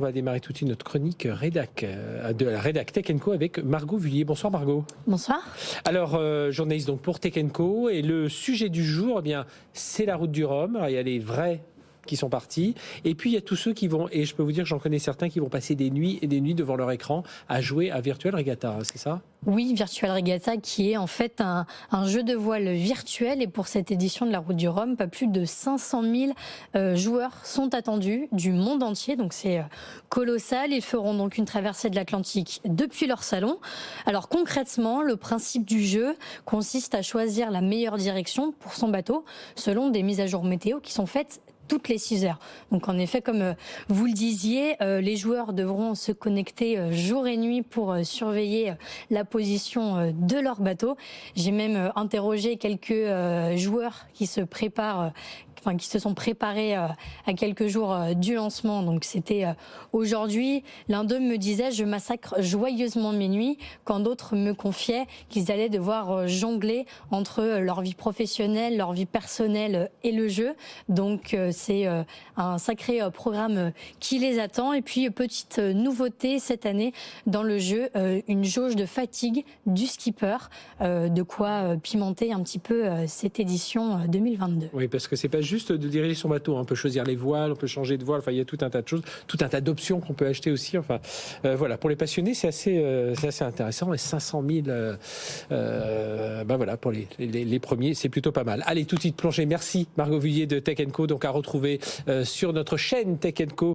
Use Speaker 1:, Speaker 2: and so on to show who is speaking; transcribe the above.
Speaker 1: On va démarrer tout de suite notre chronique rédac, de la rédac Tech Co avec Margot Vuillier. Bonsoir Margot.
Speaker 2: Bonsoir.
Speaker 1: Alors, journaliste donc pour Tech Co, et le sujet du jour, eh bien, c'est la route du Rhum. Alors, il y a les vrais qui sont partis, et puis il y a tous ceux qui vont, et je peux vous dire que j'en connais certains qui vont passer des nuits et des nuits devant leur écran à jouer à Virtual Regatta, c'est ça ?
Speaker 2: Oui, Virtual Regatta qui est en fait un jeu de voile virtuel, et pour cette édition de la Route du Rhum, pas plus de 500 000 joueurs sont attendus du monde entier, donc c'est colossal. Ils feront donc une traversée de l'Atlantique depuis leur salon. Alors concrètement, le principe du jeu consiste à choisir la meilleure direction pour son bateau selon des mises à jour météo qui sont faites toutes les 6 heures. Donc en effet, comme vous le disiez, les joueurs devront se connecter jour et nuit pour surveiller la position de leur bateau. J'ai même interrogé quelques joueurs qui se préparent, qui se sont préparés à quelques jours du lancement. Donc c'était aujourd'hui. L'un d'eux me disait: je massacre joyeusement mes nuits, quand d'autres me confiaient qu'ils allaient devoir jongler entre leur vie professionnelle, leur vie personnelle et le jeu. Donc c'est un sacré programme qui les attend. Et puis petite nouveauté cette année dans le jeu, une jauge de fatigue du skipper, de quoi pimenter un petit peu cette édition 2022.
Speaker 1: Oui, parce que c'est pas juste de diriger son bateau. On peut choisir les voiles, on peut changer de voile. Enfin, il y a tout un tas de choses, tout un tas d'options qu'on peut acheter aussi. Enfin, voilà, pour les passionnés, c'est assez intéressant. Et 500 000, voilà, pour les premiers, c'est plutôt pas mal. Allez, tout de suite plongée. Merci Margot Vuillier de Tech Co. Donc à retrouver sur notre chaîne Tech Co.